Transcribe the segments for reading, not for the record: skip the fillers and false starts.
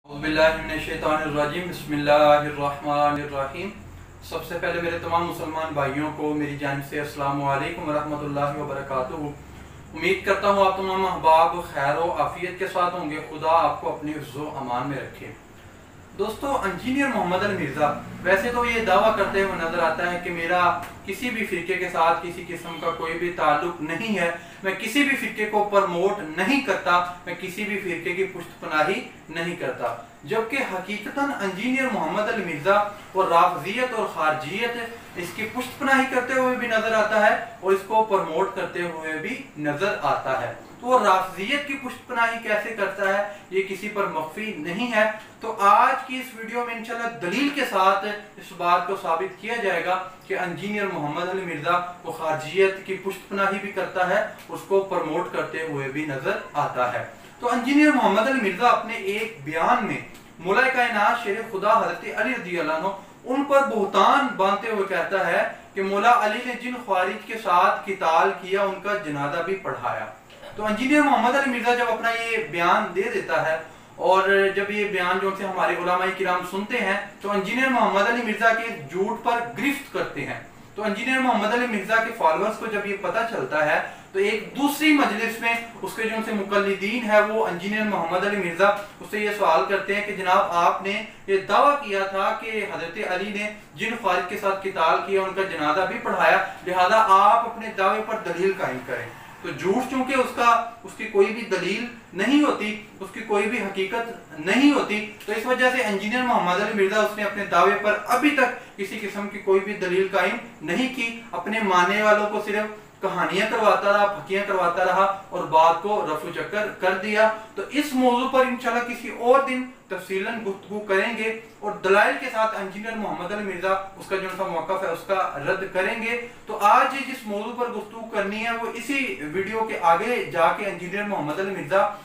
बिस्मिल्लाहिर्रहमानिर्रहीम बिस्मिल्लाहिर्रहमानिर्रहीम। सबसे पहले मेरे तमाम मुसलमान भाइयों को मेरी जानिब से अस्सलाम वालेकुम वरहमतुल्लाहि वबरकातुहू। उम्मीद करता हूँ आप तमाम अहबाब खैर व आफियत के साथ होंगे। खुदा आपको अपनी इज़्ज़ो अमान में रखे। दोस्तों, इंजीनियर मोहम्मद अली मिर्ज़ा वैसे तो ये दावा करते हुए नजर आता है कि मेरा किसी भी फिरके के साथ किसी किस्म का कोई भी ताल्लुक नहीं है, मैं किसी भी फिरके को प्रमोट नहीं करता, मैं किसी भी फिरके की पुष्टपनाही नहीं करता। जबकि हकीकतन इंजीनियर मोहम्मद अली मिर्ज़ा और राफजियत और खारजियत इसकी पुष्टपनाही करते हुए भी नजर आता है और इसको प्रमोट करते हुए भी नजर आता है। तो वो राफजियत की पुष्टपनाही कैसे करता है ये किसी पर मख्फी नहीं है। तो आज की इस वीडियो में इंशाल्लाह दलील के साथ इस बात को साबित किया जाएगा कि इंजीनियर मोहम्मद अली मिर्ज़ा वो खारजियत की पुष्टपनाही भी करता है, उसको प्रमोट करते हुए भी नजर आता है। तो इंजीनियर मोहम्मद अली मिर्ज़ा अपने एक बयान में मौला कायनात शेर खुदा हज़रत अली रज़ियल्लाहु अन्हु उन पर बहुतान बांधते हुए कहता है कि मौला अली ने जिन ख्वारिज के साथ किताल किया उनका जनाजा भी पढ़ाया। तो इंजीनियर मोहम्मद अली मिर्ज़ा जब अपना ये बयान दे देता है और जब ये बयान जो से हमारे उलमाए किराम सुनते हैं तो इंजीनियर मोहम्मद अली मिर्ज़ा के झूठ पर गिरफ्त करते हैं। तो इंजीनियर मोहम्मद अली मिर्ज़ा के फॉलोअर्स को जब ये पता चलता है तो एक दूसरी मजलिस में उसके जो उनसे मुकल्लिदीन है वो इंजीनियर मोहम्मद अली मिर्ज़ा उससे ये सवाल करते हैं कि जनाब आपने ये दावा किया था कि हजरत अली ने जिन ख्वारिज के साथ किताल किया उनका जनाजा भी पढ़ाया, लिहाजा आप अपने दावे पर दलील कायम करें। तो झूठ चूंकि उसकी कोई भी दलील नहीं होती, उसकी कोई भी हकीकत नहीं होती, तो इस वजह से इंजीनियर मोहम्मद अली मिर्ज़ा उसने अपने दावे पर अभी तक किसी किस्म की कोई भी दलील कायम नहीं की। अपने मानने वालों को सिर्फ कहानियां करवाता रहा, फकियां करवाता रहा और बात को रफू चक्कर कर दिया। तो इस मौजू पर इंशाल्लाह किसी और दिन तफसीलन गुफ्तगू करेंगे और दलाइल के साथ इंजीनियर मोहम्मद अली मिर्ज़ा उसका जो सा मौक़िफ़ है उसका रद्द करेंगे। तो आज जिस मौजू पर गुफ्तगू करनी है वो इसी वीडियो के आगे जाके इंजीनियर मोहम्मद अली मिर्ज़ा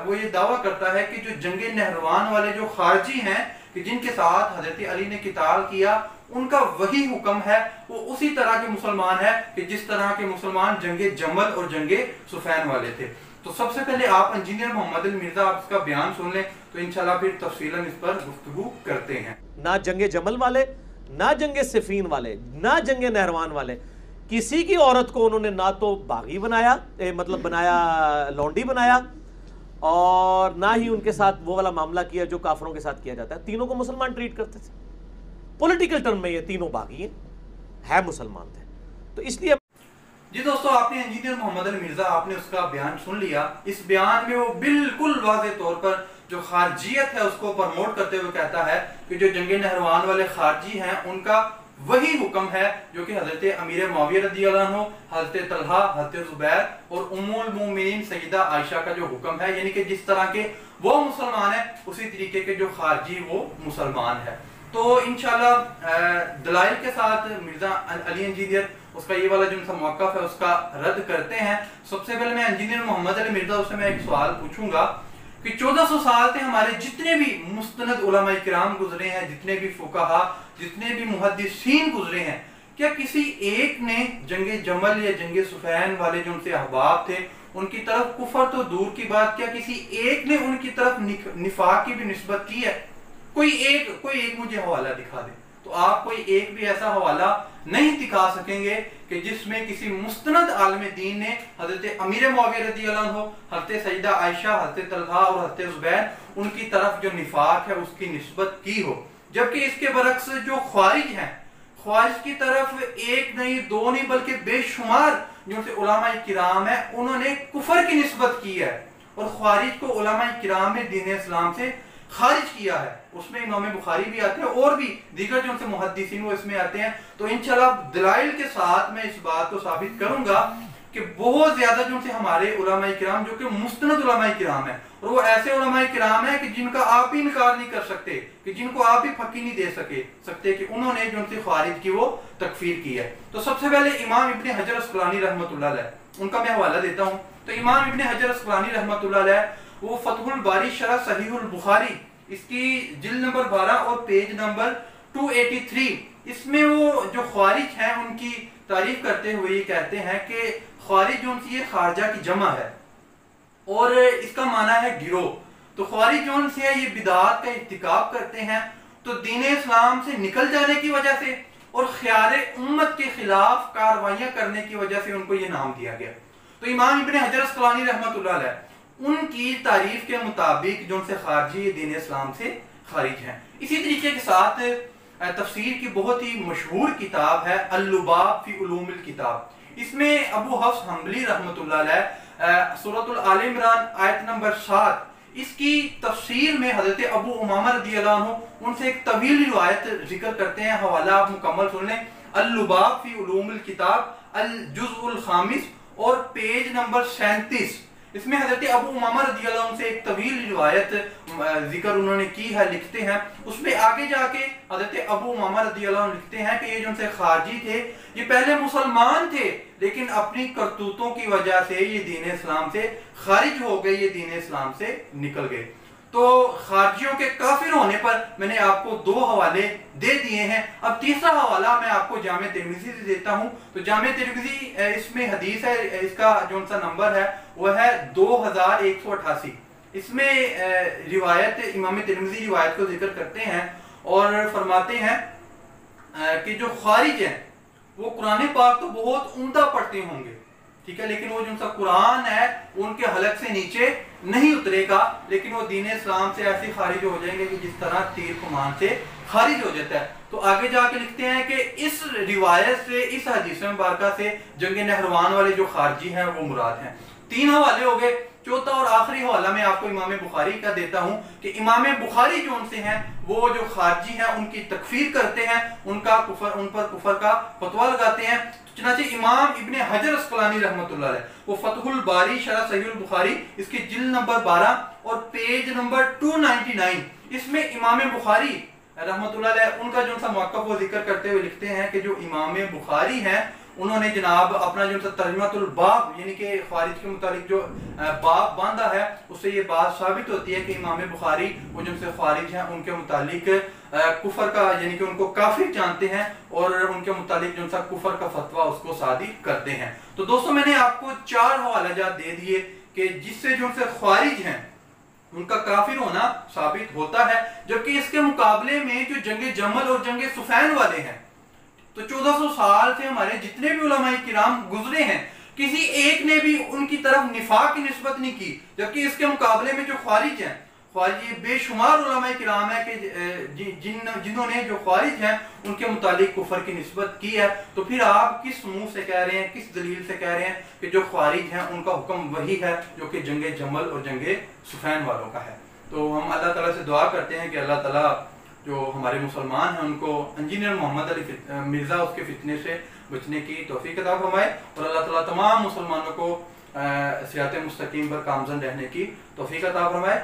वो ये दावा करता है कि जो जंगे नहरवान वाले जो खारजी हैं कि जिनके साथ हजरत अली ने किताल किया उनका वही हुक्म है, वो उसी तरह के मुसलमान है कि जिस तरह के मुसलमान जंगे जमल और जंगे सुफैन वाले थे। तो सबसे पहले आप इंजीनियर मोहम्मद अली मिर्ज़ा आप इसका बयान सुन लें तो इंशाल्लाह फिर तफसीलन इस पर गुफ्तगू करते हैं। ना जंगे जमल वाले, ना जंगे सिफीन वाले, ना जंगे नहरवान वाले, किसी की औरत को उन्होंने ना तो बागी बनाया मतलब बनाया लौंडी बनाया और ना ही उनके साथ वो वाला मामला किया जो काफरों के साथ किया जाता है। तीनों को मुसलमान ट्रीट करते थे। पॉलिटिकल टर्म में ये तीनों बागी है मुसलमान थे। तो इसलिए जी दोस्तों, आपने इंजीनियर मोहम्मद अली मिर्ज़ा आपने उसका बयान सुन लिया। इस बयान में वो बिल्कुल वाज़े तौर पर जो खारजियत है उसको प्रमोट करते हुए कहता है कि जो जंगे नहरवान वाले खारजी हैं उनका वही हुक्म है जो कि हजरत अमीर मुआविया रज़ियल्लाहु अन्हु, हजरत तलहा, हजरत जुबैर और उम्मुल मोमिनीन सैयदा आयशा का जो हुक्म है, यानी कि जिस तरह के वो मुसलमान है उसी तरीके के जो खारजी वो मुसलमान है। तो इंशाल्लाह दलाइल के साथ मिर्ज़ा अली इंजीनियर उसका ये वाला जो उनका मौक़िफ़ है उसका रद्द करते हैं। सबसे पहले मैं इंजीनियर मोहम्मद अली मिर्ज़ा उससे मैं एक सवाल पूछूंगा कि 1400 साल से हमारे जितने भी मुस्तनद उलमा किराम गुजरे हैं, जितने भी फुक़हा, जितने भी मुहद्दिसीन गुजरे हैं, क्या किसी एक ने जंगे जमल या जंगे सुफैन वाले जो उनसे अहबाब थे उनकी तरफ कुफर तो दूर की बात, क्या किसी एक ने उनकी तरफ निफाक की भी निस्बत की है? कोई एक मुझे हवाला दिखा दे। तो आप कोई एक भी ऐसा हवाला नहीं दिखा सकेंगे कि जिसमें किसी मुस्तनद आलम दीन ने हजरत अमीर मुआविया रज़ियल्लाहु अन्हु, हजरत सैयदा आयशा, हजरत तलहा और हजरत जुबैर उनकी तरफ जो निफाक है उसकी निस्बत की हो। जबकि इसके बरक्स जो ख्वारिज हैं, ख्वारिज की तरफ एक नहीं दो नहीं बल्कि बेशुमार जो से उलमा किराम है उन्होंने कुफर की निस्बत की है और ख्वारिज को उलमा किराम ने दीन इस्लाम से खारिज किया है। उसमें इमाम बुखारी भी आते हैं और भी दीगर जो उनसे मुहद्दिसीन वो इसमें आते हैं। तो इंशाल्लाह दलाइल के साथ मैं इस बात को साबित करूंगा कि बहुत ज्यादा जो उनसे हमारे उलमा किराम जो कि मुस्तनद उलमा किराम है और वो ऐसे उलमा किराम है कि जिनका आप ही इनकार नहीं कर सकते, कि जिनको आप ही फकी नहीं दे सकते कि उन्होंने जो उनसे खारिज की वो तकफीर की है। तो सबसे पहले इमाम इब्ने हजर अस्क़लानी रहमतुल्लाह अलैह उनका मैं हवाला देता हूँ। तो इमाम इब्ने हजर अस्क़लानी रहमतुल्लाह अलैह वो फतहुल बारी शरह सहीहुल बुखारी इसकी जिल्द नंबर 12 और पेज नंबर 283 इसमें वो जो ख्वारिज हैं उनकी तारीफ करते हुए ये कहते हैं कि ख्वारिज जो ये खारजा की जमा है और इसका माना है गिरोह। तो ख्वारिज जो से है ये बिदात का इर्तिकाब करते हैं, तो दीन इस्लाम से निकल जाने की वजह से और ख्याल उम्मत के खिलाफ कार्रवाइयां करने की वजह से उनको ये नाम दिया गया। तो इमाम इब्ने हजर अस्कलानी रहमतुल्लाह अलैह उनकी तारीफ के मुताबिक जो उनसे खारजी दीन इस्लाम से खारिज हैं। इसी तरीके के साथ तफसीर की बहुत ही मशहूर किताब है अल-लुबाब फी उलूमिल किताब। इसमें अबू हफ्स हम्बली रहमतुल्लाह अलैह सूरतुल आल इमरान आयत नंबर 7 इसकी तफसीर में हजरत अबू उमामा रदियल्लाहु अन्हु उनसे एक तवील रिवायत जिक्र करते हैं। हवाला आप मुकम्मल सुन लें। अल-लुबाब फी उलूमिल किताब अल जुज़उल खामिस और पेज नंबर 37 इसमें हजरत अबू उमामा रदियल्लाहु अन्हु से एक तवील रिवायत जिक्र उन्होंने की है, लिखते हैं। उसमें आगे जाके हजरत अबू उमामा रदियल्लाहु अन्हु लिखते हैं कि ये जो उनसे खारजी थे ये पहले मुसलमान थे, लेकिन अपनी करतूतों की वजह से ये दीन इस्लाम से खारिज हो गए, ये दीन इस्लाम से निकल गए। तो खारजियों के काफिर होने पर मैंने आपको 2 हवाले दे दिए हैं। अब तीसरा हवाला मैं आपको जामे तिर्मिज़ी से देता हूं। तो जामे तिर्मिज़ी इसमें हदीस है, इसका जो सा नंबर है वह है 2188। इसमें रिवायत इमाम तिर्मिज़ी रिवायत को जिक्र करते हैं और फरमाते हैं कि जो खारिज हैं वो कुरान पाक तो बहुत उम्दा पढ़ते होंगे, ठीक है, लेकिन वो जो सा कुरान है उनके हलक से नीचे नहीं उतरेगा, लेकिन वो दीन इस्लाम से ऐसे खारिज हो जाएंगे कि जिस तरह तीर कमान से खारिज हो जाता है। तो आगे जाके लिखते हैं कि इस रिवायत से, इस हदीस मुबारका से जंग नहरवान वाले जो खारजी हैं वो मुराद हैं। 3 हवाले हो गए। चौथा और आखिरी हवाला मैं आपको इमाम बुखारी का देता हूं कि इमाम बुखारी जो उनसे हैं वो जो खारजी हैं उनकी तकफीर करते हैं, उनका कुफर, उन पर कुफर का फतवा लगाते हैं। चुनांचे इमाम इब्ने हजर अस्कलानी रहमतुल्लाह अलैह वो फतहुल बारी शरह सहीहुल बुखारी इसके जिल्द नंबर 12 और पेज नंबर 299 इसमें इमाम बुखारी रहमतुल्लाह अलैह उनका जो सा मौक़िफ़ वो जिक्र करते हुए लिखते हैं कि जो इमाम बुखारी हैं उन्होंने जनाब अपना जो सा तर्जुमातुल बाब यानी कि खारिज के मुतालिक जो बाब बांधा है उससे ये बात साबित होती है कि इमाम बुखारी वो जो से खारिज हैं उनके मुतालिक कुफर का यानी कि उनको काफिर जानते हैं और उनके मुतालिक जो सा कुफर का फतवा उसको सादिर करते हैं। तो दोस्तों मैंने आपको 4 हवालाजात दे दिए कि जिससे जो से खारिज हैं उनका काफिर होना साबित होता है, जबकि इसके मुकाबले में जो जंग जमल और जंग सुफैन वाले हैं तो 1400 साल से हमारे जितने भी उलमाए किराम गुजरे हैं किसी एक ने भी उनकी तरफ निफाक की निस्बत नहीं की, जबकि इसके मुकाबले में जो खारिज हैं, खारिज बेशुमार उलमाए किराम है कि जिन्होंने जो खारिज हैं उनके मुतालिक कुफर की निस्बत की है। तो फिर आप किस मुंह से कह रहे हैं, किस दलील से कह रहे हैं कि जो खारिज हैं उनका हुक्म वही है जो कि जंग जमल और जंग सुफैन वालों का है। तो हम अल्लाह ताला से दुआ करते हैं कि अल्लाह ताला जो हमारे मुसलमान हैं उनको इंजीनियर मोहम्मद अली मिर्ज़ा उसके फितने से बचने की तौफीक अता फरमाए और अल्लाह ताला तमाम मुसलमानों को सिरात मुस्तकीम पर कामज़न रहने की तौफीक अता फरमाए।